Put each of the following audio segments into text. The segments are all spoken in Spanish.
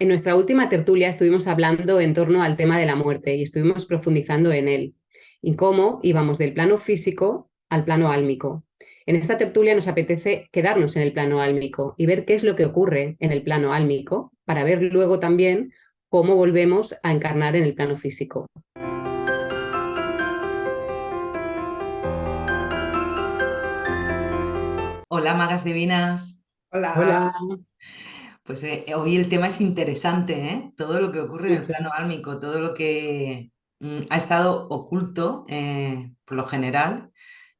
En nuestra última tertulia estuvimos hablando en torno al tema de la muerte y estuvimos profundizando en él y cómo íbamos del plano físico al plano álmico. En esta tertulia nos apetece quedarnos en el plano álmico y ver qué es lo que ocurre en el plano álmico para ver luego también cómo volvemos a encarnar en el plano físico. Hola, magas divinas. Hola, Hola. Pues hoy el tema es interesante, ¿eh? Todo lo que ocurre en el mucho. plano álmico, todo lo que ha estado oculto, por lo general,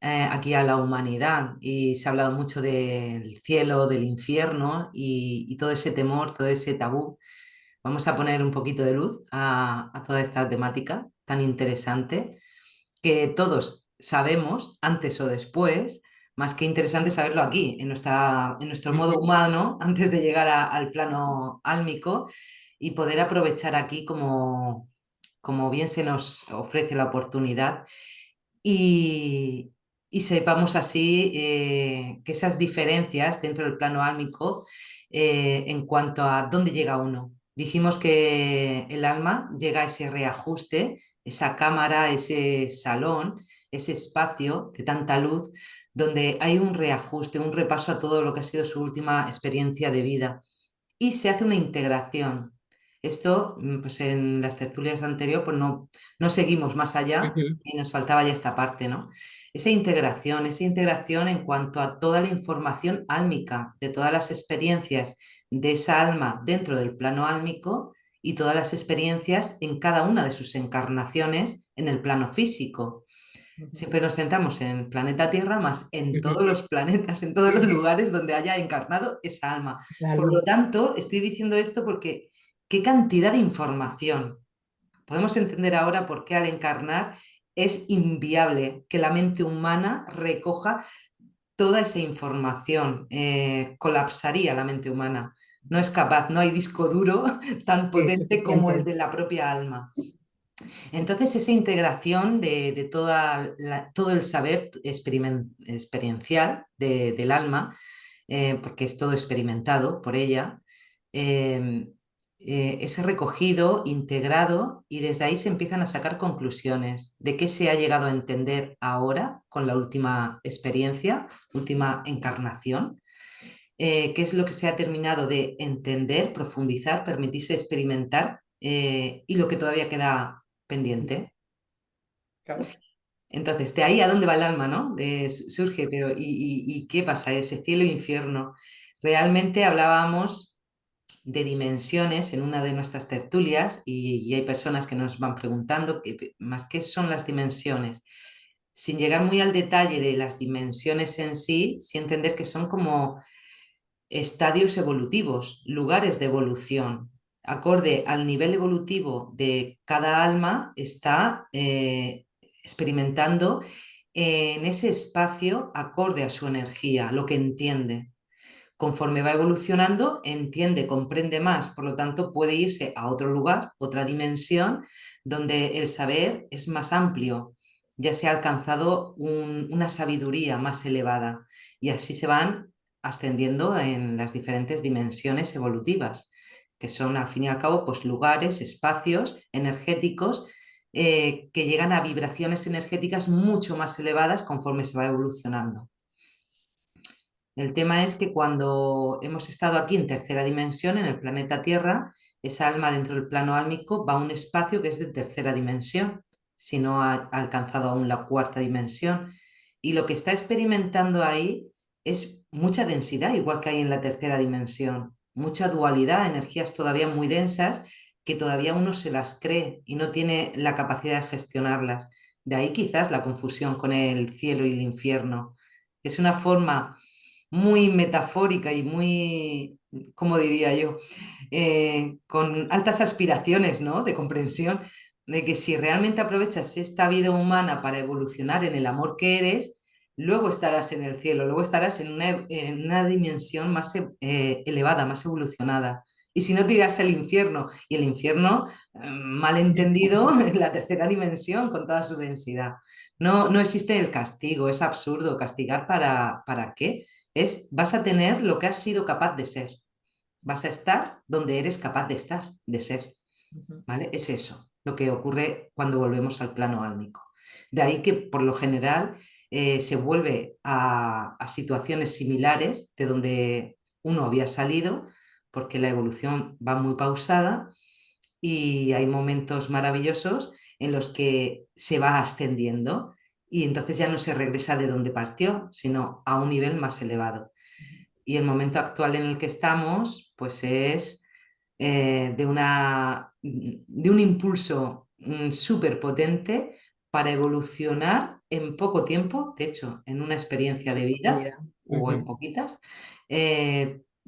aquí a la humanidad. Y se ha hablado mucho del cielo, del infierno y todo ese temor, todo ese tabú. Vamos a poner un poquito de luz a toda esta temática tan interesante que todos sabemos antes o después, más que interesante saberlo aquí, en nuestro modo Ujú. humano, antes de llegar al plano álmico y poder aprovechar aquí como bien se nos ofrece la oportunidad y, y sepamos así que esas diferencias dentro del plano álmico en cuanto a dónde llega uno. Dijimos que el alma llega a ese reajuste, esa cámara, ese salón, ese espacio de tanta luz, donde hay un reajuste, un repaso a todo lo que ha sido su última experiencia de vida y se hace una integración. Esto, pues en las tertulias anteriores, pues no seguimos más allá Ujú. y nos faltaba ya esta parte, ¿no? Esa integración en cuanto a toda la información álmica, de todas las experiencias de esa alma dentro del plano álmico y todas las experiencias en cada una de sus encarnaciones en el plano físico. Ujú. Siempre nos centramos en planeta Tierra, más en todos Ujú. los planetas, en todos los lugares donde haya encarnado esa alma. La Por lo alma. tanto, estoy diciendo esto porque qué cantidad de información. Podemos entender ahora por qué al encarnar es inviable que la mente humana recoja toda esa información. Colapsaría la mente humana. No es capaz, no hay disco duro tan Sí, potente como el suficiente. de la propia alma. Entonces, esa integración de todo el saber experiencial del alma, porque es todo experimentado por ella, eh, es recogido, integrado y desde ahí se empiezan a sacar conclusiones de qué se ha llegado a entender ahora con la última experiencia, última encarnación, qué es lo que se ha terminado de entender, profundizar, permitirse experimentar y lo que todavía queda pendiente. Claro. Entonces, de ahí a dónde va el alma, ¿no? Surge, pero ¿y qué pasa? Ese cielo e infierno. Realmente hablábamos de dimensiones en una de nuestras tertulias y hay personas que nos van preguntando más qué son las dimensiones. Sin llegar muy al detalle de las dimensiones en sí, sí entender que son como estadios evolutivos, lugares de evolución. Acorde al nivel evolutivo de cada alma, está experimentando en ese espacio acorde a su energía, lo que entiende. Conforme va evolucionando, entiende, comprende más, por lo tanto puede irse a otro lugar, otra dimensión, donde el saber es más amplio, ya se ha alcanzado una sabiduría más elevada y así se van ascendiendo en las diferentes dimensiones evolutivas, que son al fin y al cabo pues lugares, espacios energéticos que llegan a vibraciones energéticas mucho más elevadas conforme se va evolucionando. El tema es que cuando hemos estado aquí en tercera dimensión, en el planeta Tierra, esa alma dentro del plano álmico va a un espacio que es de tercera dimensión, si no ha alcanzado aún la cuarta dimensión. Y lo que está experimentando ahí es mucha densidad, igual que hay en la tercera dimensión, mucha dualidad, energías todavía muy densas que todavía uno se las cree y no tiene la capacidad de gestionarlas. De ahí quizás la confusión con el cielo y el infierno. Es una forma muy metafórica y muy, ¿cómo diría yo? Con altas aspiraciones, ¿no? De comprensión de que si realmente aprovechas esta vida humana para evolucionar en el amor que eres, luego estarás en el cielo, luego estarás en una dimensión más elevada, más evolucionada. Y si no, te irás al infierno. Y el infierno, mal entendido, en la tercera dimensión con toda su densidad. No existe el castigo, es absurdo. ¿Castigar para qué? Vas a tener lo que has sido capaz de ser. vas a estar donde eres capaz de estar, de ser, Ujú. ¿vale? Es eso lo que ocurre cuando volvemos al plano álmico. De ahí que por lo general se vuelve a situaciones similares de donde uno había salido, porque la evolución va muy pausada y hay momentos maravillosos en los que se va ascendiendo y entonces ya no se regresa de donde partió, sino a un nivel más elevado. Y el momento actual en el que estamos, pues es de un impulso súper potente para evolucionar en poco tiempo, de hecho, en una experiencia de vida Mira. o en Ujú. poquitas,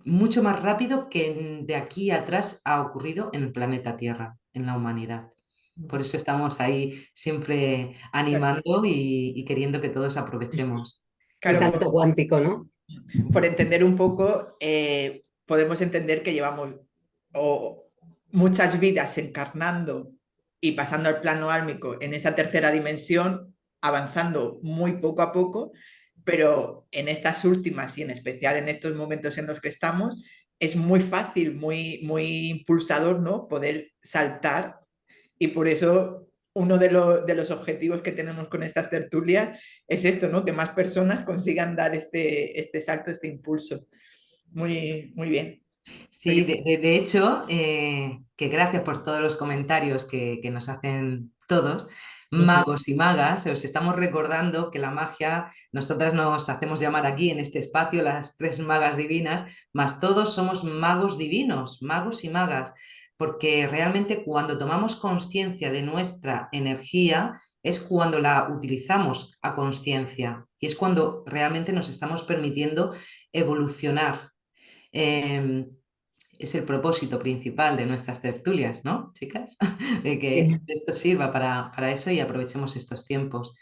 mucho más rápido que de aquí atrás ha ocurrido en el planeta Tierra, en la humanidad. Por Ujú. eso estamos ahí siempre Claro, animando y queriendo que todos aprovechemos. El claro, salto cuántico, ¿no? por entender un poco, podemos entender que llevamos muchas vidas encarnando y pasando al plano álmico en esa tercera dimensión, avanzando muy poco a poco, pero en estas últimas y en especial en estos momentos en los que estamos, es muy fácil, muy impulsador, ¿no? Poder saltar, y por eso uno de los objetivos que tenemos con estas tertulias es esto, ¿no? Que más personas consigan dar este salto, este impulso. Muy bien. Sí, Oye, de hecho, que gracias por todos los comentarios que nos hacen todos, Ujú. magos y magas, os estamos recordando que la magia, nosotras nos hacemos llamar aquí en este espacio las tres magas divinas, más todos somos magos divinos, magos y magas, porque realmente cuando tomamos conciencia de nuestra energía es cuando la utilizamos a conciencia y es cuando realmente nos estamos permitiendo evolucionar. Em, es el propósito principal de nuestras tertulias, ¿no, chicas? De que Sí. esto sirva para eso y aprovechemos estos tiempos.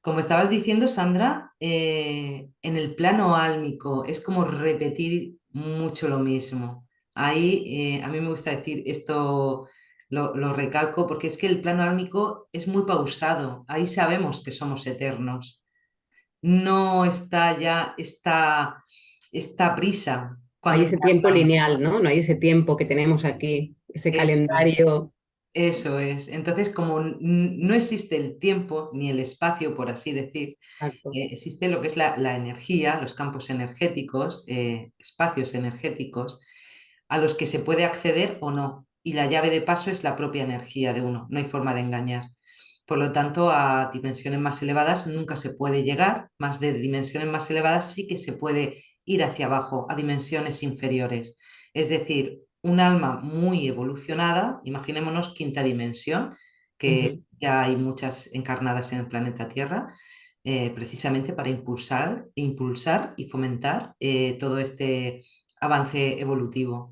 Como estabas diciendo, Sandra, en el plano álmico es como repetir mucho lo mismo. Ahí a mí me gusta decir esto, lo recalco, porque es que el plano álmico es muy pausado. Ahí sabemos que somos eternos. No está ya esta prisa Hay cuando ese tiempo encarnamos. lineal, ¿no? No hay ese tiempo que tenemos aquí, ese Eso es. calendario. Eso es. Entonces, como no existe el tiempo ni el espacio, por así decir, Exacto. existe lo que es la energía, los campos energéticos, espacios energéticos, a los que se puede acceder o no. Y la llave de paso es la propia energía de uno, no hay forma de engañar. Por lo tanto, a dimensiones más elevadas nunca se puede llegar, más de dimensiones más elevadas sí que se puede ir hacia abajo, a dimensiones inferiores. Es decir, un alma muy evolucionada, imaginémonos quinta dimensión, que Ujú. ya hay muchas encarnadas en el planeta Tierra, precisamente para impulsar y fomentar todo este avance evolutivo.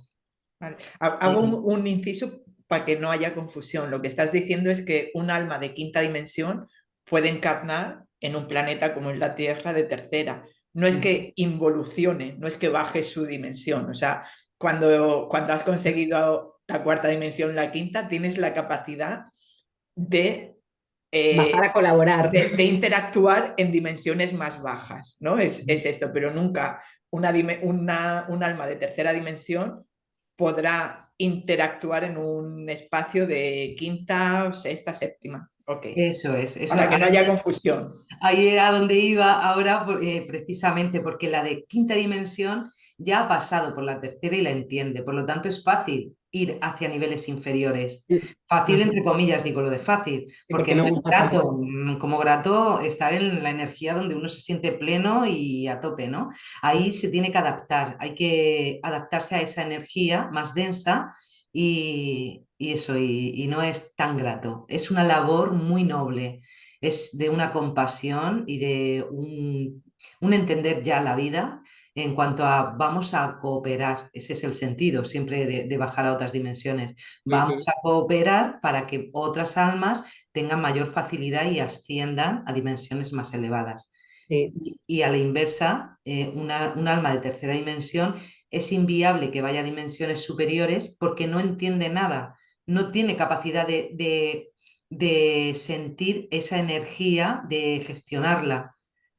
vale. Hago Eh, un inciso para que no haya confusión. Lo que estás diciendo es que un alma de quinta dimensión puede encarnar en un planeta como es la Tierra de tercera. No es que involucione, no es que baje su dimensión. O sea, cuando has conseguido la cuarta dimensión, la quinta, tienes la capacidad de, Bajar eh, a colaborar. de interactuar en dimensiones más bajas, ¿no? Es esto, pero nunca un alma de tercera dimensión podrá interactuar en un espacio de quinta, sexta, séptima. Ok, Eso es, eso. para que no haya confusión. Ahí era donde iba ahora, precisamente porque la de quinta dimensión ya ha pasado por la tercera y la entiende, por lo tanto es fácil ir hacia niveles inferiores. Fácil, Ujú. entre comillas, digo lo de fácil, Sí, porque porque no no es gusta grato, tampoco. como grato estar en la energía donde uno se siente pleno y a tope, ¿no? Ahí se tiene que adaptar, hay que adaptarse a esa energía más densa y eso, y no es tan grato. Es una labor muy noble, es de una compasión y de un entender ya la vida en cuanto a vamos a cooperar. Ese es el sentido siempre de bajar a otras dimensiones. Vamos Ujú. a cooperar para que otras almas tengan mayor facilidad y asciendan a dimensiones más elevadas. Sí. Y a la inversa, un alma de tercera dimensión es inviable que vaya a dimensiones superiores porque no entiende nada, no tiene capacidad de sentir esa energía, de gestionarla.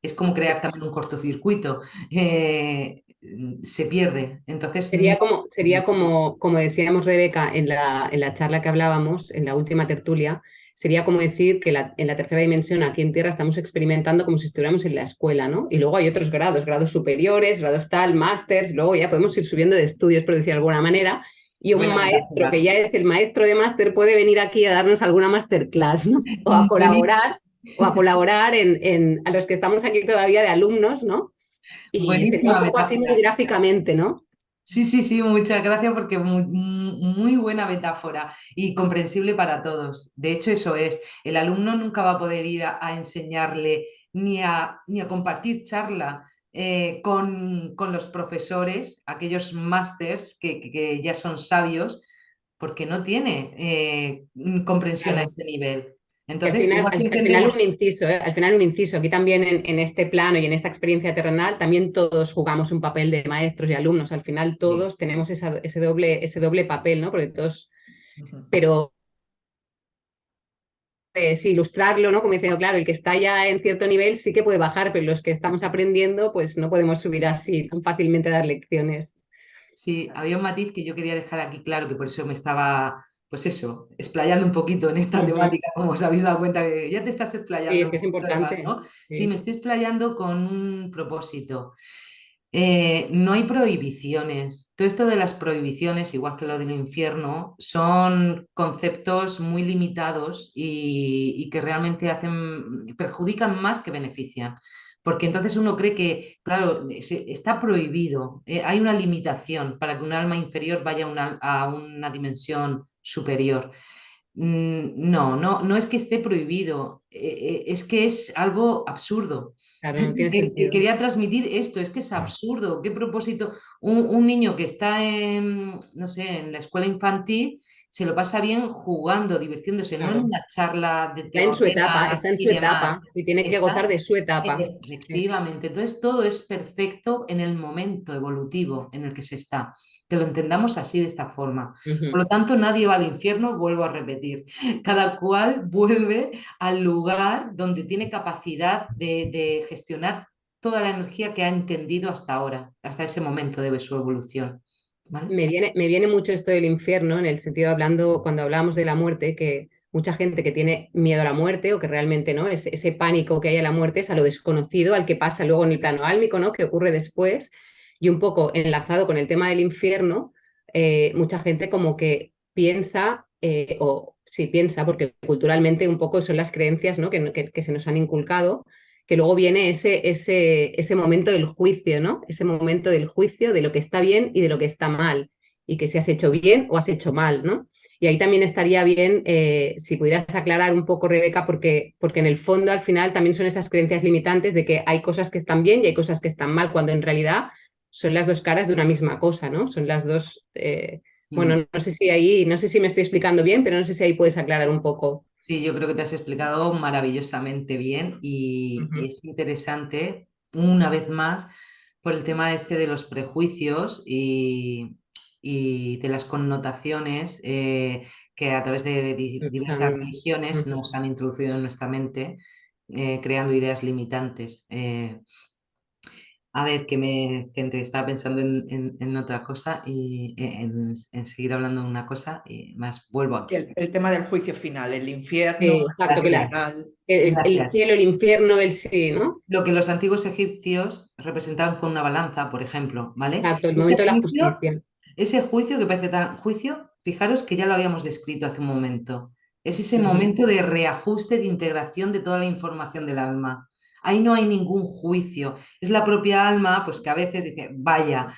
es como crear también un cortocircuito, se pierde. Entonces, no. Como decíamos Rebeca en la charla que hablábamos, en la última tertulia, sería como decir que en la tercera dimensión, aquí en Tierra, estamos experimentando como si estuviéramos en la escuela, ¿no? Y luego hay otros grados, grados superiores, grados tal, másters, luego ya podemos ir subiendo de estudios, por decir de alguna manera, y un Buena maestro que metáfora. ya es el maestro de máster puede venir aquí a darnos alguna masterclass, ¿no? Buenísimo. O a colaborar a los que estamos aquí todavía de alumnos, ¿no? Y sería un Buenísima poco así muy metáfora. gráficamente, ¿no? Sí, sí, sí, muchas gracias porque muy buena metáfora y comprensible para todos. De hecho, eso es, el alumno nunca va a poder ir a enseñarle ni a compartir charla con los profesores, aquellos másters que ya son sabios, porque no tiene comprensión a Claro. ese nivel. Que Entonces, igual que al final entendemos. un inciso, ¿eh? Al final un inciso. Aquí también en este plano y en esta experiencia terrenal, también todos jugamos un papel de maestros y alumnos. Al final Sí. todos tenemos ese doble papel, ¿no? Porque todos, Ujú. pero sí, ilustrarlo, ¿no? Como diciendo, claro, el que está ya en cierto nivel sí que puede bajar, pero los que estamos aprendiendo, pues no podemos subir así tan fácilmente a dar lecciones. Sí, había un matiz que yo quería dejar aquí claro, que por eso me estaba, pues eso, explayando un poquito en esta Ujú. temática, como os habéis dado cuenta que ya te estás Sí, explayando es un que es poquito de más, importante. ¿no? Sí, me Sí. estoy explayando con un propósito. No hay prohibiciones. Todo esto de las prohibiciones, igual que lo del infierno, son conceptos muy limitados y que realmente perjudican más que benefician. Porque entonces uno cree que, claro, está prohibido, hay una limitación para que un alma inferior vaya a una dimensión superior. No, no, no es que esté prohibido, es que es algo absurdo. Claro, no tiene Que sentido. quería transmitir esto, es que es absurdo. ¿Qué propósito? Un niño que está no sé, en la escuela infantil se lo pasa bien jugando, divirtiéndose, no en Claro. una charla de teoremas Está en y su demás. etapa y tiene que gozar Está de su etapa. Sí. efectivamente. Entonces todo es perfecto en el momento evolutivo en el que se está. Que lo entendamos así, de esta forma. Por Ujú. lo tanto, nadie va al infierno, vuelvo a repetir. Cada cual vuelve al lugar donde tiene capacidad de gestionar toda la energía que ha entendido hasta ahora, hasta ese momento de su evolución. ¿Vale? Me viene mucho esto del infierno, en el sentido hablando, cuando hablábamos de la muerte, que mucha gente que tiene miedo a la muerte o que realmente no, ese pánico que hay a la muerte es a lo desconocido, al que pasa luego en el plano álmico, ¿no? Que ocurre después. Y un poco enlazado con el tema del infierno, mucha gente como que piensa, o sí piensa, porque culturalmente un poco son las creencias, ¿no? Que se nos han inculcado, que luego viene ese momento del juicio, ¿no? Ese momento del juicio de lo que está bien y de lo que está mal, y que si has hecho bien o has hecho mal, ¿no? Y ahí también estaría bien si pudieras aclarar un poco, Rebeca, porque en el fondo al final también son esas creencias limitantes de que hay cosas que están bien y hay cosas que están mal, cuando en realidad son las dos caras de una misma cosa, ¿no? Son las dos... Mm. bueno, no sé si me estoy explicando bien, pero no sé si ahí puedes aclarar un poco. Sí, yo creo que te has explicado maravillosamente bien y Ujú. es interesante, una vez más, por el tema este de los prejuicios y de las connotaciones que a través de diversas También. religiones Ujú. nos han introducido en nuestra mente, creando ideas limitantes. A ver, que me centré, estaba pensando en otra cosa y en seguir hablando de una cosa y más vuelvo Sí, aquí. el tema del juicio final, el infierno, el Exacto, juicio Gracias, final. el gracias. cielo, el infierno, el sí, ¿no? Lo que los antiguos egipcios representaban con una balanza, por ejemplo, ¿vale? Exacto, el Ese momento de la juicio, justicia. ese juicio que parece tan juicio, fijaros que ya lo habíamos descrito hace un momento. Es ese Ujú, momento de reajuste, de integración de toda la información del alma. Ahí no hay ningún juicio. Es la propia alma, pues que a veces dice, vaya,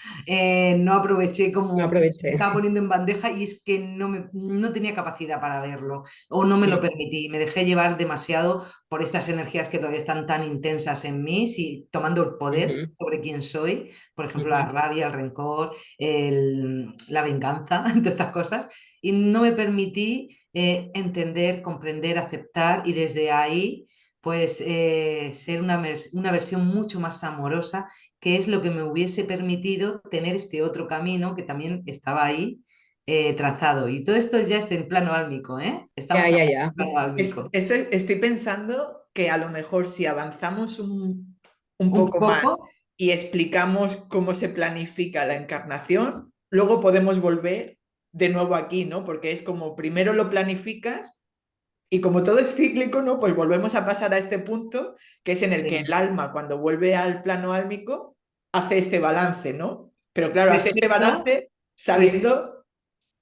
no aproveché lo como se me aproveché. estaba poniendo en bandeja y es que no tenía capacidad para verlo o no me lo permití. Me dejé llevar demasiado por estas energías que todavía están tan intensas en mí, tomando el poder Ujú, sobre quién soy, por ejemplo, la ujú, rabia, el rencor, la venganza, todas estas cosas, y no me permití entender, comprender, aceptar y desde ahí, pues, ser una versión mucho más amorosa, que es lo que me hubiese permitido tener este otro camino que también estaba ahí trazado. Y todo esto ya es en plano álmico, ¿eh? ya, Estamos ya, hablando ya. de plano álmico. Estoy pensando que a lo mejor si avanzamos un un poco más poco. y explicamos cómo se planifica la encarnación, luego podemos volver de nuevo aquí, ¿no? Porque es como primero lo planificas y como todo es cíclico, ¿no? Pues volvemos a pasar a este punto que es en el que Sí. el alma, cuando vuelve al plano álmico, hace este balance, ¿no? Pero claro, hace este Respecto, balance res- sabiendo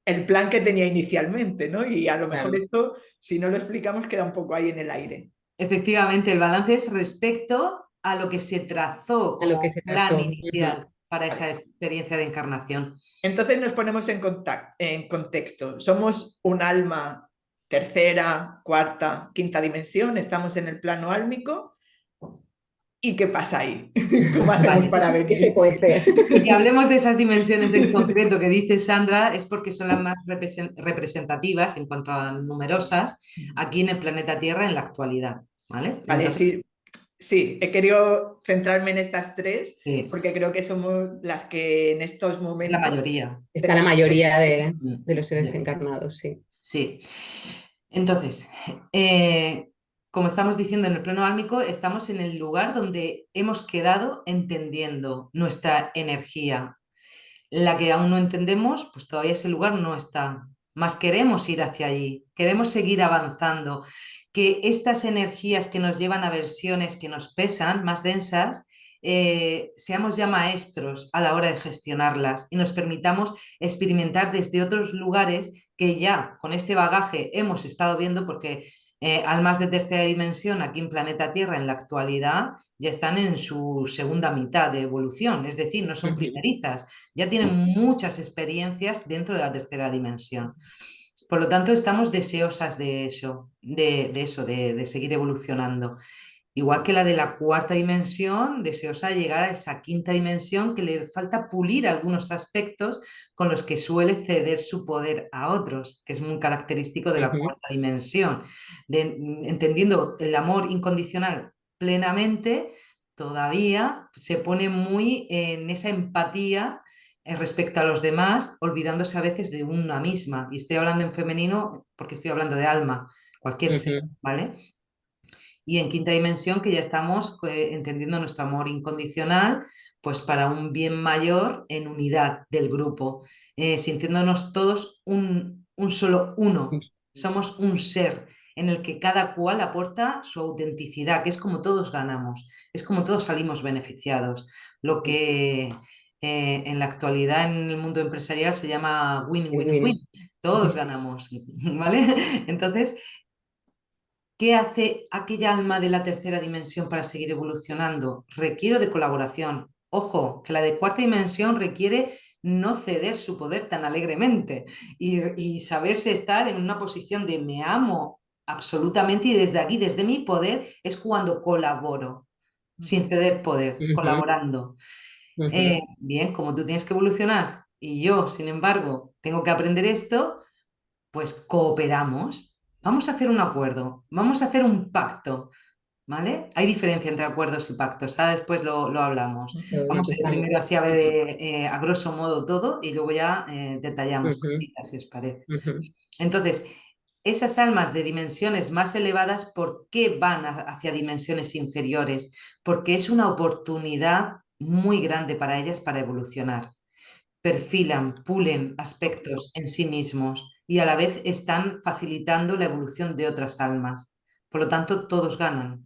el plan que tenía inicialmente, ¿no? Y a lo mejor Claro, esto, si no lo explicamos, queda un poco ahí en el aire. Efectivamente, el balance es respecto a lo que se trazó a lo que como se plan trazó. Ujú. inicial para esa Vale. experiencia de encarnación. Entonces nos ponemos en contexto. Somos un alma tercera, cuarta, quinta dimensión, estamos en el plano álmico. ¿Y qué pasa ahí? ¿Cómo hacemos Vale. para ¿Qué se venir? cuece? Y que hablemos de esas dimensiones en concreto que dice Sandra es porque son las más representativas en cuanto a numerosas aquí en el planeta Tierra en la actualidad, ¿vale? Vale, Entonces, sí, sí, he querido centrarme en estas tres sí, porque creo que somos las que en estos la momentos mayoría. Está la tenemos. mayoría de los seres Mm. encarnados, sí. Sí. Entonces, eh, como estamos diciendo en el plano álmico, estamos en el lugar donde hemos quedado entendiendo nuestra energía. La que aún no entendemos, pues todavía ese lugar no está. Más queremos ir hacia allí, queremos seguir avanzando, que estas energías que nos llevan a versiones que nos pesan, más densas, seamos ya maestros a la hora de gestionarlas y nos permitamos experimentar desde otros lugares que ya con este bagaje hemos estado viendo, porque almas de tercera dimensión aquí en planeta Tierra en la actualidad ya están en su segunda mitad de evolución, es decir, no son Ujú. primerizas, ya tienen muchas experiencias dentro de la tercera dimensión. Por lo tanto, estamos deseosas de eso, de seguir evolucionando. Igual que la de la cuarta dimensión, deseosa de llegar a esa quinta dimensión que le falta pulir algunos aspectos con los que suele ceder su poder a otros, que es muy característico de la Ujú. cuarta dimensión. Entendiendo el amor incondicional plenamente, todavía se pone muy en esa empatía respecto a los demás, olvidándose a veces de una misma. Y estoy hablando en femenino porque estoy hablando de alma, cualquier ser, Ujú. ¿vale? Y en quinta dimensión que ya estamos entendiendo nuestro amor incondicional, pues para un bien mayor en unidad del grupo, sintiéndonos todos un solo uno. Somos un ser en el que cada cual aporta su autenticidad, que es como todos ganamos, es como todos salimos beneficiados. Lo que en la actualidad en el mundo empresarial se llama win-win-win. Win-win. Todos ganamos, ¿vale? Entonces, ¿qué hace aquella alma de la tercera dimensión para seguir evolucionando? Requiere de colaboración. Ojo, que la de cuarta dimensión requiere no ceder su poder tan alegremente y saberse estar en una posición de me amo absolutamente y desde aquí, desde mi poder, es cuando colaboro, sin ceder poder, Ujú. colaborando. Ujú. Bien, como tú tienes que evolucionar y yo, sin embargo, tengo que aprender esto, pues cooperamos, vamos a hacer un acuerdo, vamos a hacer un pacto, ¿vale? Hay diferencia entre acuerdos y pactos, ahora después lo hablamos. Lo Vamos a ir matizamos. primero así a ver a grosso modo todo y luego ya detallamos Ujú. cositas, si os parece. Ujú. Entonces, esas almas de dimensiones más elevadas, ¿por qué van hacia dimensiones inferiores? Porque es una oportunidad muy grande para ellas para evolucionar, perfilan, pulen aspectos en sí mismos y a la vez están facilitando la evolución de otras almas. Por lo tanto, todos ganan.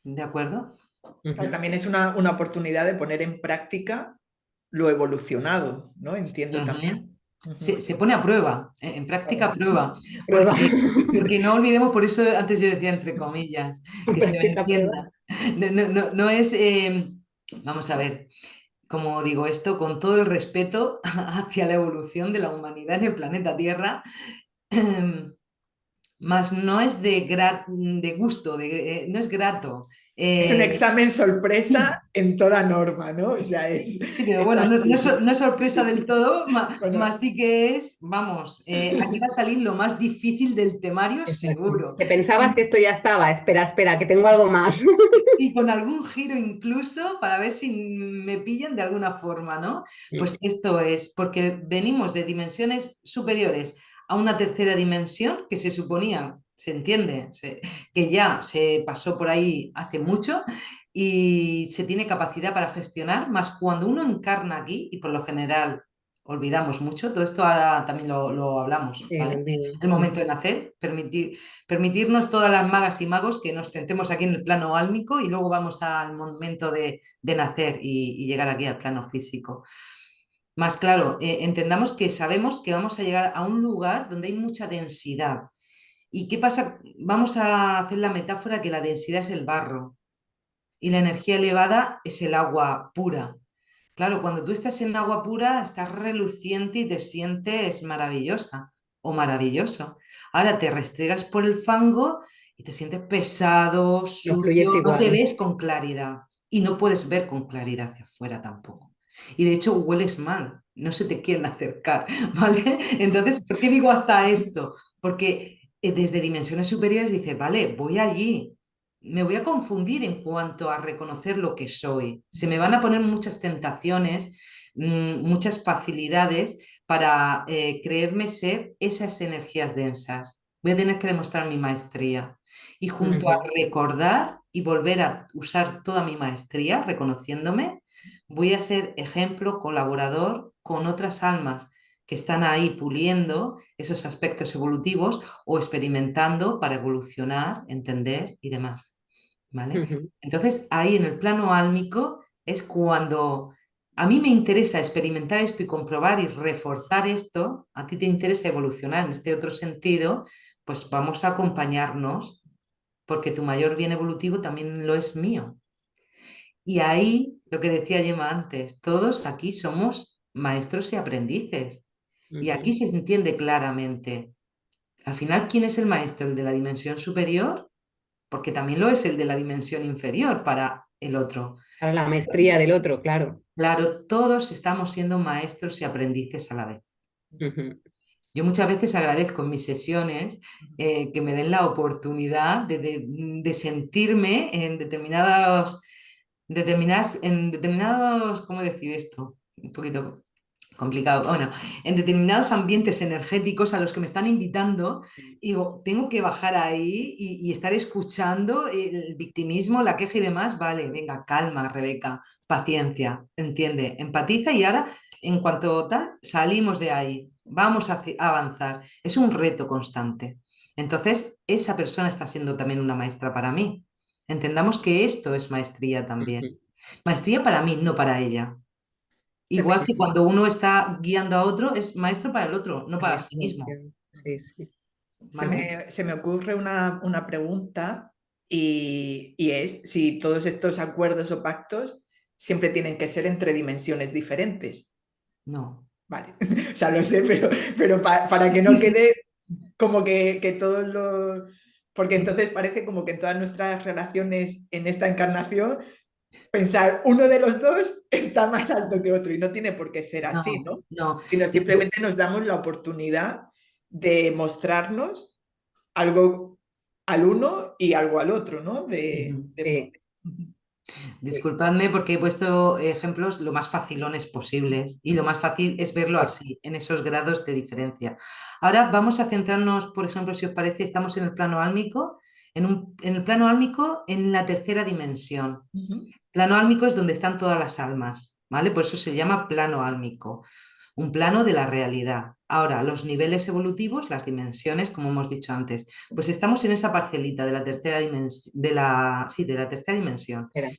¿De acuerdo? Claro, Ujú. también es una oportunidad de poner en práctica lo evolucionado, ¿no? Entiendo Ujú. también. Ujú. Se pone a prueba, en práctica a Vamos, prueba, Prueba. porque no olvidemos, por eso antes yo decía entre comillas, que se me Práctica prueba. entienda. No es, vamos a ver, como digo esto, con todo el respeto hacia la evolución de la humanidad en el planeta Tierra, más no es de gusto, no es grato. es un Eh, examen sorpresa en toda norma, ¿no? O sea, sí, pero es bueno, así. no es sorpresa del todo, más Bueno, sí que es, vamos, aquí va a salir lo más difícil del temario Exacto. seguro. Que pensabas que esto ya estaba. Espera, espera, que tengo algo más. Y con algún giro incluso para ver si me pillan de alguna forma, ¿no? Pues esto es porque venimos de dimensiones superiores a una tercera dimensión que se suponía, se entiende, que ya se pasó por ahí hace mucho y se tiene capacidad para gestionar, más cuando uno encarna aquí, y por lo general olvidamos mucho, todo esto ahora también lo hablamos, Sí, el ¿vale? olvido. El momento de nacer, permitirnos todas las magas y magos que nos sentemos aquí en el plano álmico y luego vamos al momento de nacer y llegar aquí al plano físico. Más claro, entendamos que sabemos que vamos a llegar a un lugar donde hay mucha densidad. ¿Y qué pasa? Vamos a hacer la metáfora que la densidad es el barro y la energía elevada es el agua pura. Claro, cuando tú estás en agua pura, estás reluciente y te sientes maravillosa o maravilloso. Ahora te restregas por el fango y te sientes pesado, No fluyes sucio, no te igual. ves con claridad y no puedes ver con claridad hacia afuera tampoco. Y de hecho hueles mal, no se te quieren acercar, ¿vale? Entonces, ¿por qué digo hasta esto? Porque desde dimensiones superiores dice, vale, voy allí, me voy a confundir en cuanto a reconocer lo que soy. Se me van a poner muchas tentaciones, muchas facilidades para creerme ser esas energías densas. Voy a tener que demostrar mi maestría. Y junto a Ujú. recordar y volver a usar toda mi maestría, reconociéndome, voy a ser ejemplo, colaborador con otras almas que están ahí puliendo esos aspectos evolutivos o experimentando para evolucionar, entender y demás. ¿Vale? Ujú. Entonces, ahí en el plano álmico es cuando a mí me interesa experimentar esto y comprobar y reforzar esto, a ti te interesa evolucionar en este otro sentido, pues vamos a acompañarnos, porque tu mayor bien evolutivo también lo es mío. Y ahí, lo que decía Gemma antes, todos aquí somos maestros y aprendices. Y aquí Ujú. se entiende claramente, al final, ¿quién es el maestro? ¿El de la dimensión superior? Porque también lo es el de la dimensión inferior para el otro. Para la maestría del otro, claro. Claro, todos estamos siendo maestros y aprendices a la vez. Ujú. Yo muchas veces agradezco en mis sesiones que me den la oportunidad de sentirme en determinados, ¿cómo decir esto? Un poquito complicado. Bueno, en determinados ambientes energéticos a los que me están invitando, y digo, tengo que bajar ahí y estar escuchando el victimismo, la queja y demás. Vale, venga, calma, Rebeca, paciencia, entiende, empatiza y ahora, en cuanto tal, salimos de ahí, vamos a avanzar. Es un reto constante. Entonces, esa persona está siendo también una maestra para mí. Entendamos que esto es maestría también. Ujú. Maestría para mí, no para ella. Se me, Igual que cuando uno está guiando a otro, es maestro para el otro, no La para sí misma mismo. opción. Sí, sí. ¿Vale? se me ocurre una pregunta y es si todos estos acuerdos o pactos siempre tienen que ser entre dimensiones diferentes. No. Vale, o sea, lo sé, pero para que Sí, no sí. quede como que todos los... Porque entonces parece como que en todas nuestras relaciones en esta encarnación, pensar uno de los dos está más alto que otro y no tiene por qué ser así, No, ¿no? no. Sino De hecho, simplemente nos damos la oportunidad de mostrarnos algo al uno y algo al otro, ¿no? Sí, sí. disculpadme porque he puesto ejemplos lo más facilones posibles y lo más fácil es verlo así, en esos grados de diferencia. Ahora vamos a centrarnos, por ejemplo, si os parece, estamos en el plano álmico, en el plano álmico en la tercera dimensión. Ujú. Plano álmico es donde están todas las almas, ¿vale? Por eso se llama plano álmico, un plano de la realidad. Ahora, los niveles evolutivos, las dimensiones, como hemos dicho antes, pues estamos en esa parcelita de la tercera dimensión, sí, de la tercera dimensión. Espera.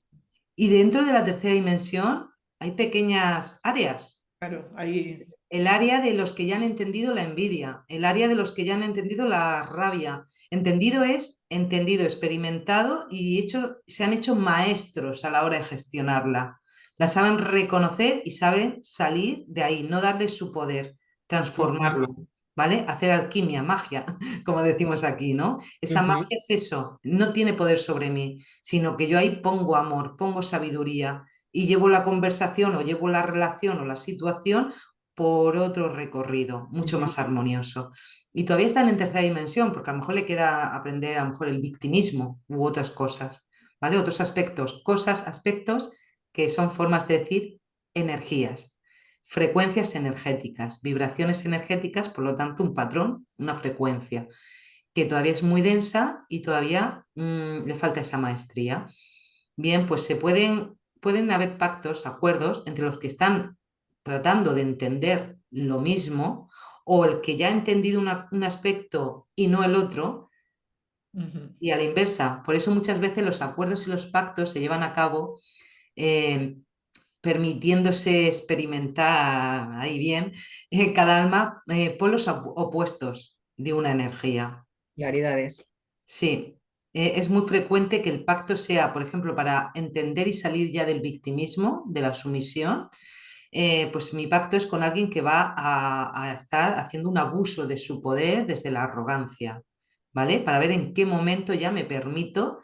Y dentro de la tercera dimensión hay pequeñas áreas. Claro, ahí... El área de los que ya han entendido la envidia, el área de los que ya han entendido la rabia. Entendido es entendido, experimentado y se han hecho maestros a la hora de gestionarla. La saben reconocer y saben salir de ahí, no darle su poder, Ujú. transformarlo, ¿vale? Hacer alquimia, magia, como decimos aquí, ¿no? Esa Ujú. magia es eso, no tiene poder sobre mí, sino que yo ahí pongo amor, pongo sabiduría y llevo la conversación o llevo la relación o la situación por otro recorrido, mucho Ujú. más armonioso. Y todavía están en tercera dimensión, porque a lo mejor le queda aprender a lo mejor el victimismo u otras cosas, ¿vale? Otros aspectos, cosas, aspectos que son formas de decir energías, frecuencias energéticas, vibraciones energéticas, por lo tanto un patrón, una frecuencia, que todavía es muy densa y todavía le falta esa maestría. bien, pues pueden haber pactos, acuerdos entre los que están tratando de entender lo mismo o el que ya ha entendido un aspecto y no el otro, Ujú. y a la inversa. Por eso muchas veces los acuerdos y los pactos se llevan a cabo eh, permitiéndose experimentar ahí bien cada alma polos opuestos de una energía. Claridades. Sí, es muy frecuente que el pacto sea, por ejemplo, para entender y salir ya del victimismo, de la sumisión. Pues mi pacto es con alguien que va a estar haciendo un abuso de su poder desde la arrogancia, ¿vale? Para ver en qué momento ya me permito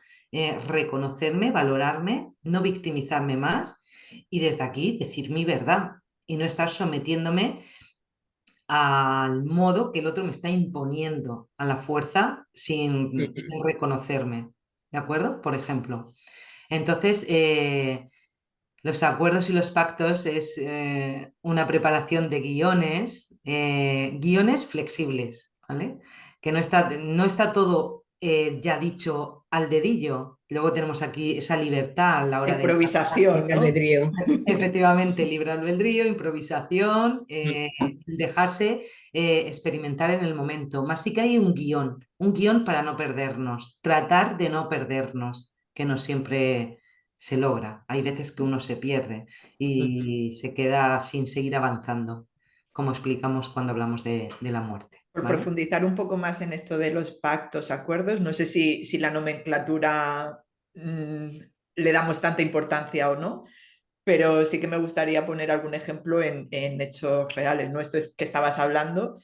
reconocerme, valorarme, no victimizarme más y desde aquí decir mi verdad y no estar sometiéndome al modo que el otro me está imponiendo a la fuerza sin reconocerme, ¿de acuerdo? Por ejemplo. Entonces, los acuerdos y los pactos es una preparación de guiones, guiones flexibles, ¿vale? Que no está todo ya dicho al dedillo. Luego tenemos aquí esa libertad a la hora de Improvisación, Libre ¿no? albedrío. efectivamente, libre albedrío, improvisación, dejarse experimentar en el momento. Más sí que hay un guión para no perdernos, tratar de no perdernos, que no siempre se logra. Hay veces que uno se pierde y se queda sin seguir avanzando, como explicamos cuando hablamos de la muerte, Por ¿vale? profundizar un poco más en esto de los pactos, acuerdos, no sé si la nomenclatura le damos tanta importancia o no, pero sí que me gustaría poner algún ejemplo en hechos reales, ¿no? Esto es que estabas hablando,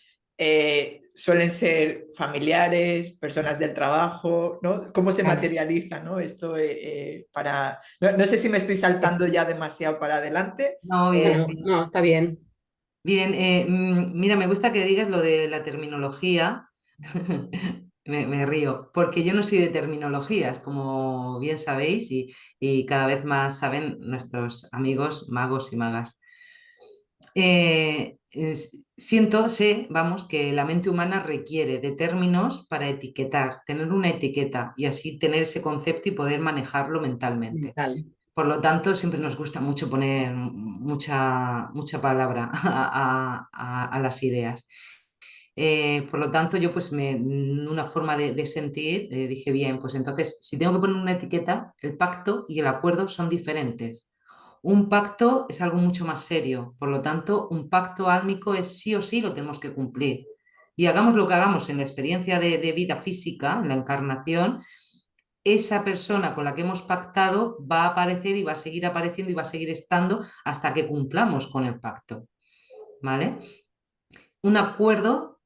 suelen ser familiares, personas del trabajo, ¿no? ¿Cómo se Claro. materializa, ¿no? Esto para... No, no sé si me estoy saltando ya demasiado para adelante. No, bien, Bueno, no, está bien. bien, mira, me gusta que digas lo de la terminología. Me río, porque yo no soy de terminologías, como bien sabéis, y cada vez más saben nuestros amigos magos y magas. Sé, vamos, que la mente humana requiere de términos para etiquetar, tener una etiqueta y así tener ese concepto y poder manejarlo mentalmente. Mental. Por lo tanto, siempre nos gusta mucho poner mucha palabra a las ideas. Por lo tanto, yo pues una forma de sentir, dije, bien, pues entonces, si tengo que poner una etiqueta, el pacto y el acuerdo son diferentes. Un pacto es algo mucho más serio, por lo tanto, un pacto álmico es sí o sí lo tenemos que cumplir. Y hagamos lo que hagamos en la experiencia de vida física, en la encarnación, esa persona con la que hemos pactado va a aparecer y va a seguir apareciendo y va a seguir estando hasta que cumplamos con el pacto, ¿vale? Un acuerdo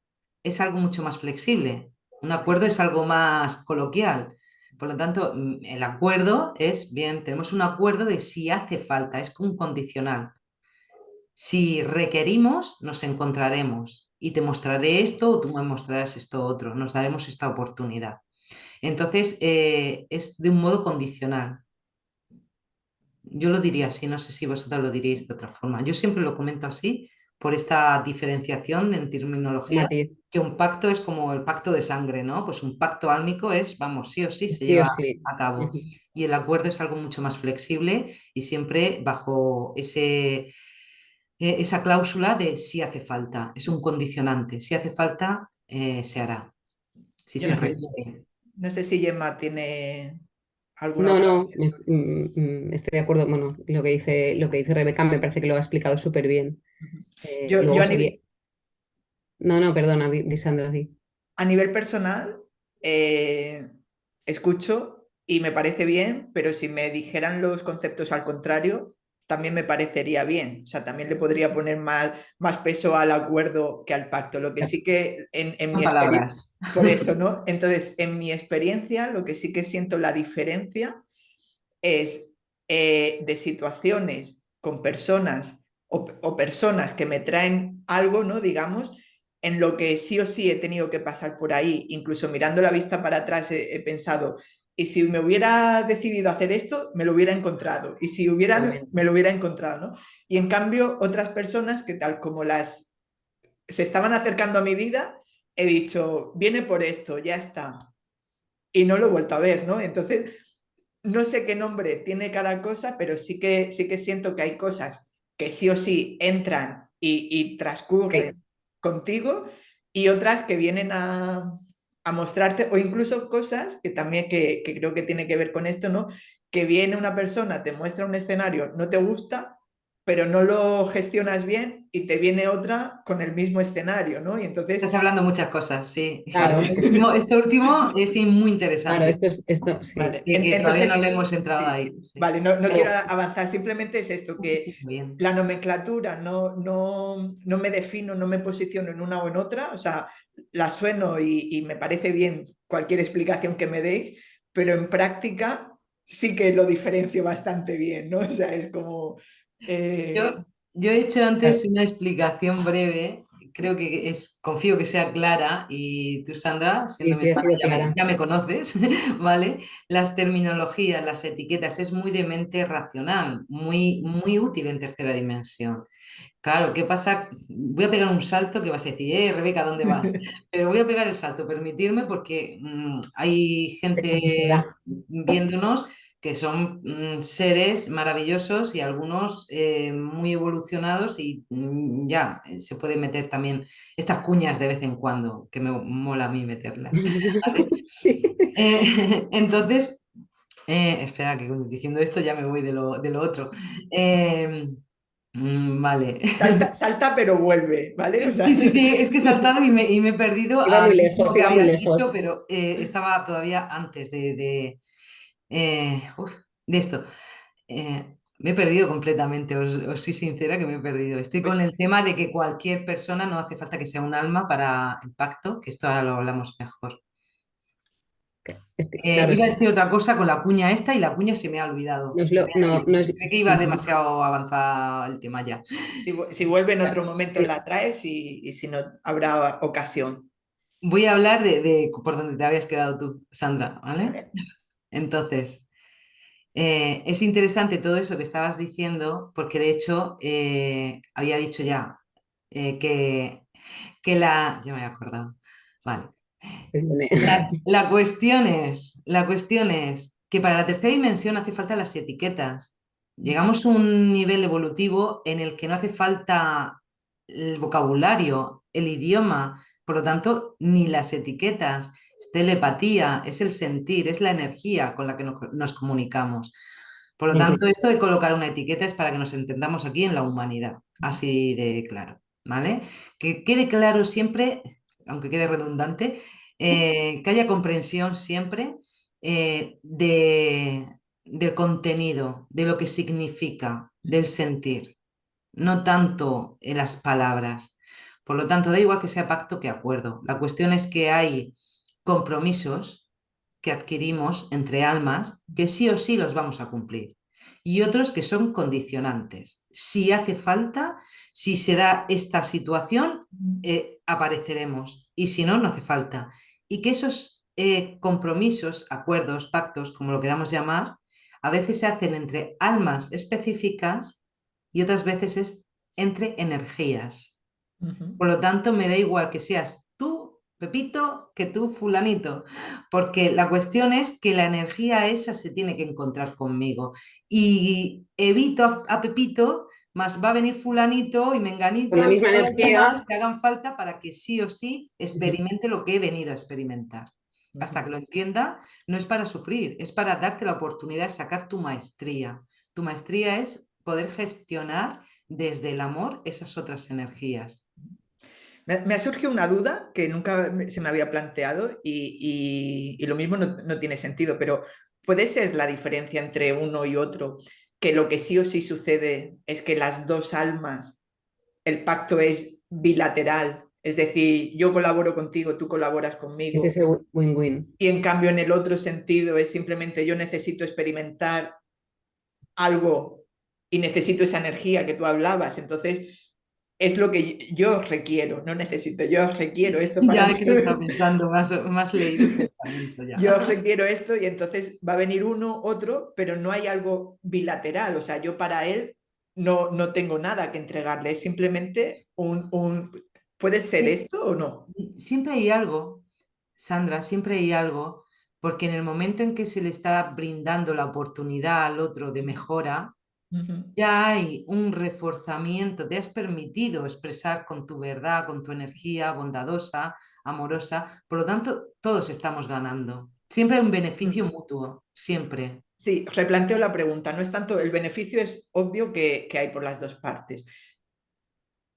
es algo mucho más flexible, un acuerdo es algo más coloquial. Por lo tanto, el acuerdo es, bien, tenemos un acuerdo de si hace falta, es un condicional. Si requerimos, nos encontraremos y te mostraré esto o tú me mostrarás esto otro, nos daremos esta oportunidad. Entonces, es de un modo condicional. Yo lo diría así, no sé si vosotros lo diríais de otra forma. Yo siempre lo comento así, por esta diferenciación en terminología, Matiz. que un pacto es como el pacto de sangre, ¿no? Pues un pacto álmico es, vamos, sí o sí se Sí o lleva sí. a cabo. Ujú. Y el acuerdo es algo mucho más flexible y siempre bajo esa cláusula de si hace falta. Es un condicionante. Si hace falta, se hará. Si Yo se no Ujú. sé, requiere. no sé si Gemma tiene alguna No, otra no, visión sobre estoy de acuerdo. Bueno, lo que dice Rebeca me parece que lo ha explicado súper bien. esto. Yo Luego sería. No, no, perdona, Sandra, di. a nivel personal, eh, escucho y me parece bien, pero si me dijeran los conceptos al contrario, también me parecería bien. O sea, también le podría poner más peso al acuerdo que al pacto. Lo que sí que en Son mi experiencia, palabras. por eso, ¿no? Entonces, en mi experiencia, lo que sí que siento la diferencia es de situaciones con personas o personas que me traen algo, ¿no? Digamos, en lo que sí o sí he tenido que pasar por ahí, incluso mirando la vista para atrás he pensado, y si me hubiera decidido hacer esto, me lo hubiera encontrado, y si hubieran, Totalmente. me lo hubiera encontrado, ¿no? Y en cambio, otras personas que tal como las se estaban acercando a mi vida, he dicho, viene por esto, ya está, y no lo he vuelto a ver, ¿no? Entonces, no sé qué nombre tiene cada cosa, pero sí que siento que hay cosas que sí o sí entran y transcurren contigo y otras que vienen a mostrarte, o incluso cosas que también que creo que tiene que ver con esto, ¿no? Que viene una persona, te muestra un escenario, no te gusta, pero no lo gestionas bien y te viene otra con el mismo escenario, ¿no? Y entonces, Estás hablando muchas cosas, sí. Claro, Este último es sí, muy claro, interesante, esto, sí. vale, que todavía no entonces, le hemos entrado sí, ahí. Sí. vale, no, no quiero Claro, avanzar, simplemente es esto, Sí, que sí, bien. la nomenclatura no me defino, no me posiciono en una o en otra, o sea, la sueno y me parece bien cualquier explicación que me deis, pero en práctica sí que lo diferencio bastante bien, ¿no? O sea, es como... eh, Yo, yo he hecho claro. antes una explicación breve, creo que confío que sea clara y tú, Sandra, siendo Sí, mi sí, ha hermana, sido clara. ya me conoces, ¿vale? Las terminologías, las etiquetas, es muy de mente racional, muy útil en tercera dimensión. Claro, ¿qué pasa? Voy a pegar un salto que vas a decir, Rebeca, ¿dónde vas? Pero voy a pegar el salto, permitirme, porque hay gente Verdad. viéndonos que son seres maravillosos y algunos muy evolucionados y ya se puede meter también estas cuñas de vez en cuando, que me mola a mí meterlas, ¿vale? Entonces, espera, que diciendo esto ya me voy de lo otro. Eh, vale. salta, salta pero vuelve, ¿vale? O sea, Sí, sí, sí, es que he saltado y me he perdido Iba al muy último lejos, que iba muy habías dicho, lejos. pero estaba todavía antes de esto. Me he perdido completamente, os soy sincera que me he perdido. Estoy con pues el tema de que cualquier persona no hace falta que sea un alma para el pacto, que esto ahora lo hablamos mejor. Claro, Iba a decir otra cosa con la cuña esta y la cuña se me ha olvidado. Se me ha no, ido. no es... Creo que iba demasiado avanzado el tema ya. si vuelve en otro momento la traes y si no, habrá ocasión. Voy a hablar de por donde te habías quedado tú, Sandra, ¿vale? ¿Vale? Entonces, es interesante todo eso que estabas diciendo, porque de hecho había dicho ya que la... Ya me he acordado. Vale. La cuestión es que para la tercera dimensión hace falta las etiquetas. Llegamos a un nivel evolutivo en el que no hace falta el vocabulario, el idioma, por lo tanto, ni las etiquetas. Es telepatía, es el sentir, es la energía con la que nos comunicamos. Por lo tanto, esto de colocar una etiqueta es para que nos entendamos aquí en la humanidad, así de claro, ¿vale? Que quede claro siempre, aunque quede redundante, que haya comprensión siempre del contenido, de lo que significa, del sentir, no tanto en las palabras. Por lo tanto, da igual que sea pacto que acuerdo. La cuestión es que hay compromisos que adquirimos entre almas que sí o sí los vamos a cumplir y otros que son condicionantes. Si hace falta, si se da esta situación, apareceremos y si no, no hace falta. Y que esos compromisos, acuerdos, pactos, como lo queramos llamar, a veces se hacen entre almas específicas y otras veces es entre energías. Ujú. Por lo tanto, me da igual que seas tú, Pepito, que tú, fulanito, porque la cuestión es que la energía esa se tiene que encontrar conmigo. Y evito a Pepito, más va a venir fulanito y Con la menganito y misma todos los demás energía. que hagan falta para que sí o sí experimente lo que he venido a experimentar. Hasta Ujú. que lo entienda, no es para sufrir, es para darte la oportunidad de sacar tu maestría. Tu maestría es poder gestionar desde el amor esas otras energías. Me ha surgido una duda que nunca se me había planteado y lo mismo no tiene sentido, pero ¿puede ser la diferencia entre uno y otro que lo que sí o sí sucede es que las dos almas, el pacto es bilateral? Es decir, yo colaboro contigo, tú colaboras Es conmigo, ese win-win. y en cambio en el otro sentido es simplemente yo necesito experimentar algo y necesito esa energía que tú hablabas. Entonces, es lo que yo requiero, no necesito, yo requiero esto para Ya mí. que lo está pensando, más leído el pensamiento ya. Yo requiero esto y entonces va a venir uno, otro, pero no hay algo bilateral. O sea, yo para él no tengo nada que entregarle, es simplemente ¿Puede ser Sí, esto o no? siempre hay algo, Sandra, siempre hay algo, porque en el momento en que se le está brindando la oportunidad al otro de mejora, ya hay un reforzamiento, te has permitido expresar con tu verdad, con tu energía bondadosa, amorosa, por lo tanto, todos estamos ganando. Siempre hay un beneficio mutuo, siempre. Sí, replanteo la pregunta. No es tanto, el beneficio es obvio que hay por las dos partes.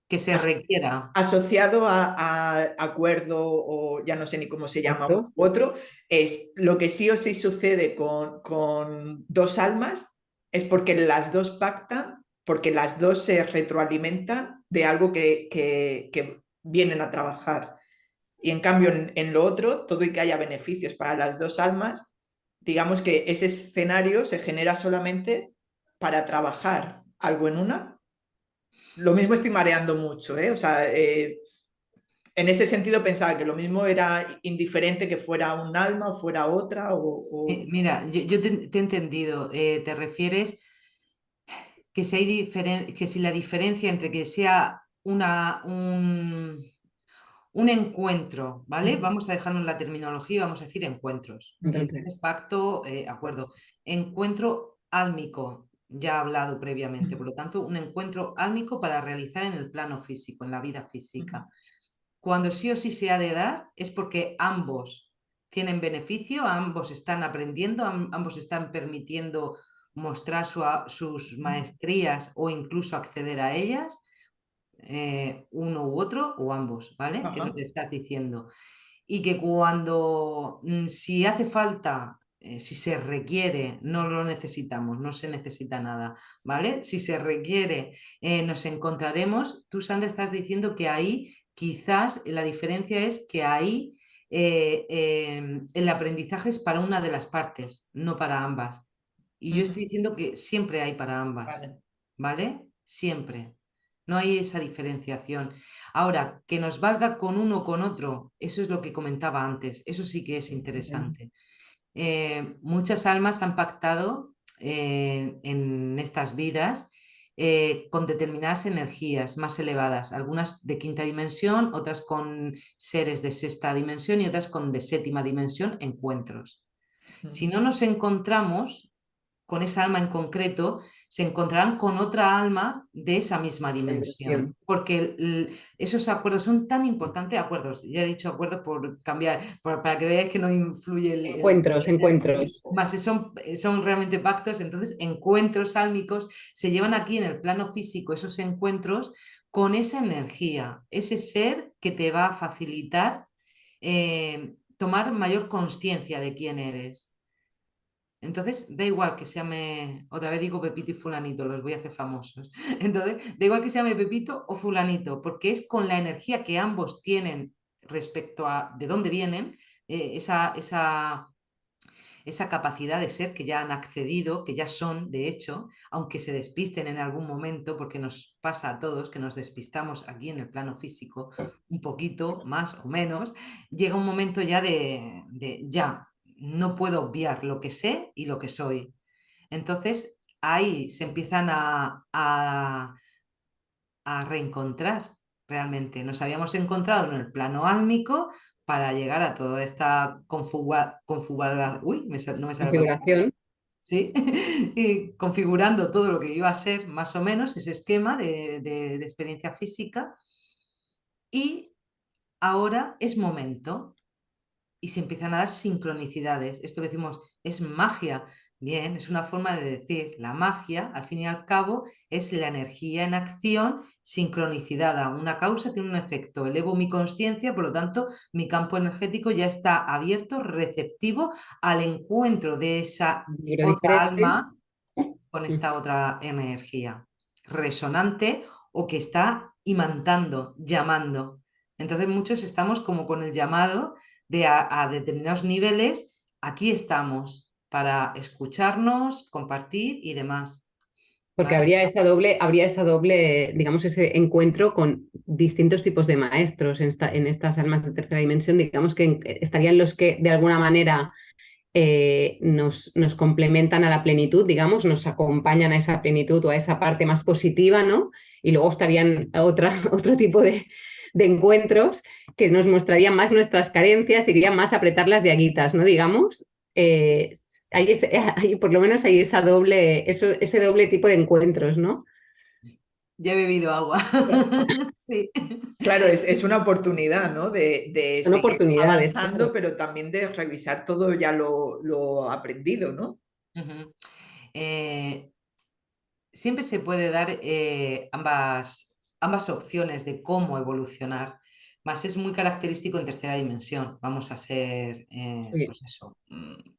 Que se requiera. Asociado a acuerdo, o ya no sé ni cómo se llama Exacto. otro, es lo que sí o sí sucede con dos almas, es porque las dos pactan, porque las dos se retroalimentan de algo que vienen a trabajar. Y en cambio, en lo otro, todo y que haya beneficios para las dos almas, digamos que ese escenario se genera solamente para trabajar algo en una. Lo mismo estoy mareando mucho, ¿eh? O sea, en ese sentido pensaba que lo mismo era indiferente que fuera un alma o fuera otra. Mira, yo te he entendido. Te refieres que si, que si la diferencia entre que sea un encuentro, ¿vale? Vamos a dejarnos la terminología y vamos a decir encuentros. Entonces, Entonces, pacto, acuerdo. Encuentro álmico, ya he hablado previamente, por lo tanto, un encuentro álmico para realizar en el plano físico, en la vida física. Cuando sí o sí se ha de dar es porque ambos tienen beneficio, ambos están aprendiendo, ambos están permitiendo mostrar sus maestrías o incluso acceder a ellas, uno u otro o ambos, ¿vale? Es lo que estás diciendo. Y que cuando, si hace falta, si se requiere, no lo necesitamos, no se necesita nada, ¿vale? Si se requiere, nos encontraremos. Tú, Sandra, estás diciendo que ahí quizás la diferencia es que ahí el aprendizaje es para una de las partes, no para ambas. Y yo estoy diciendo que siempre hay para ambas, Vale. ¿vale? Siempre. No hay esa diferenciación. Ahora, que nos valga con uno o con otro, eso es lo que comentaba antes, eso sí que es interesante. Muchas almas han pactado en estas vidas con determinadas energías más elevadas, algunas de quinta dimensión, otras con seres de sexta dimensión y otras con de séptima dimensión, encuentros. Si no nos encontramos con esa alma en concreto, se encontrarán con otra alma de esa misma dimensión, porque esos acuerdos son tan importantes, acuerdos, ya he dicho acuerdos por cambiar, para que veáis que no influye encuentros. más son realmente pactos. Entonces encuentros álmicos se llevan aquí en el plano físico, esos encuentros con esa energía, ese ser que te va a facilitar tomar mayor conciencia de quién eres. Entonces, da igual que se llame, otra vez digo Pepito y Fulanito, los voy a hacer famosos. Entonces, da igual que se llame Pepito o Fulanito, porque es con la energía que ambos tienen respecto a de dónde vienen, esa capacidad de ser que ya han accedido, que ya son, de hecho, aunque se despisten en algún momento, porque nos pasa a todos que nos despistamos aquí en el plano físico, un poquito, más o menos, llega un momento ya de ya no puedo obviar lo que sé y lo que soy. Entonces, ahí se empiezan a reencontrar realmente. Nos habíamos encontrado en el plano álmico para llegar a toda esta uy, no me sale la palabra. Configuración. ¿Sí? Y configurando todo lo que iba a ser más o menos ese esquema de experiencia física. Y ahora es momento y se empiezan a dar sincronicidades. Esto que decimos es magia. Bien, es una forma de decir, la magia, al fin y al cabo, es la energía en acción sincronizada. Una causa tiene un efecto. Elevo mi conciencia, por lo tanto, mi campo energético ya está abierto, receptivo al encuentro de esa Libro otra diferente. alma con esta otra energía resonante o que está imantando, llamando. Entonces muchos estamos como con el llamado de a determinados niveles, aquí estamos para escucharnos, compartir y demás. Porque ¿Vale? habría esa doble, digamos, ese encuentro con distintos tipos de maestros en estas almas de tercera dimensión, digamos que estarían los que de alguna manera nos complementan a la plenitud, digamos, nos acompañan a esa plenitud o a esa parte más positiva, ¿no? Y luego estarían otro tipo de encuentros que nos mostrarían más nuestras carencias, irían más a apretar las llaguitas, ¿no? Digamos. por lo menos hay ese doble tipo de encuentros, ¿no? Ya he bebido agua. Sí. Claro, es una oportunidad, ¿no? De Son seguir oportunidades, avanzando, claro. pero también de revisar todo ya lo aprendido, ¿no? Ujú. Eh, Siempre se puede dar ambas opciones de cómo evolucionar, más es muy característico en tercera dimensión. Vamos a ser, Sí, pues eso,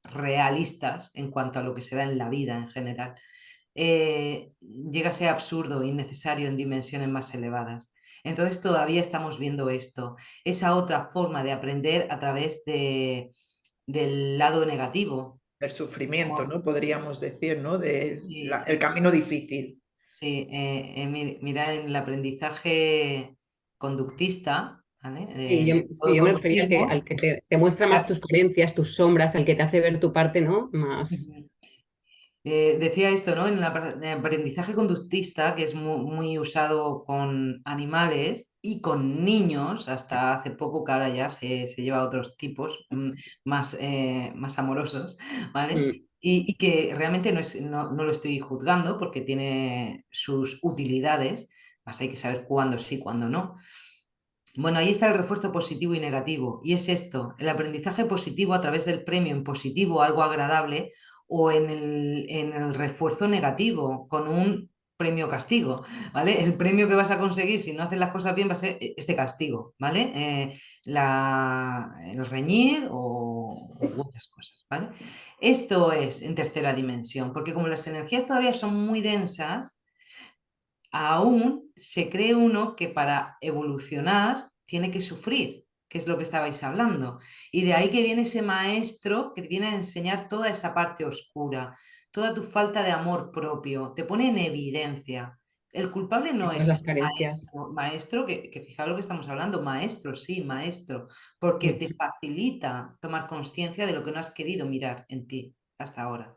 realistas en cuanto a lo que se da en la vida en general. Llega a ser absurdo, innecesario en dimensiones más elevadas. Entonces todavía estamos viendo esto, esa otra forma de aprender a través del lado negativo. El sufrimiento, ¿no? Podríamos decir, ¿no? Sí, El camino difícil. sí, mira, en el aprendizaje conductista, ¿vale? Todo sí, el yo me refería al conductismo. que te muestra más tus carencias, tus sombras, al que te hace ver tu parte, ¿no? Más. Ujú. Decía esto, ¿no? En el aprendizaje conductista, que es muy usado con animales y con niños, hasta hace poco, que ahora ya se lleva a otros tipos más amorosos, ¿vale? Mm. Y que realmente no lo estoy juzgando porque tiene sus utilidades, más hay que saber cuándo sí, cuándo no. Bueno, ahí está el refuerzo positivo y negativo. Y es esto, el aprendizaje positivo a través del premio en positivo, algo agradable, o en el refuerzo negativo, con un premio castigo, ¿vale? El premio que vas a conseguir si no haces las cosas bien va a ser este castigo, ¿vale? El reñir u otras cosas, ¿vale? Esto es en tercera dimensión, porque como las energías todavía son muy densas, aún se cree uno que para evolucionar tiene que sufrir, que es lo que estabais hablando. Y de ahí que viene ese maestro que te viene a enseñar toda esa parte oscura, toda tu falta de amor propio, te pone en evidencia. El culpable Y no todas es las ese carencias. maestro que fijaos lo que estamos hablando, maestro, sí, maestro, porque te Mm. facilita tomar conciencia de lo que no has querido mirar en ti hasta ahora.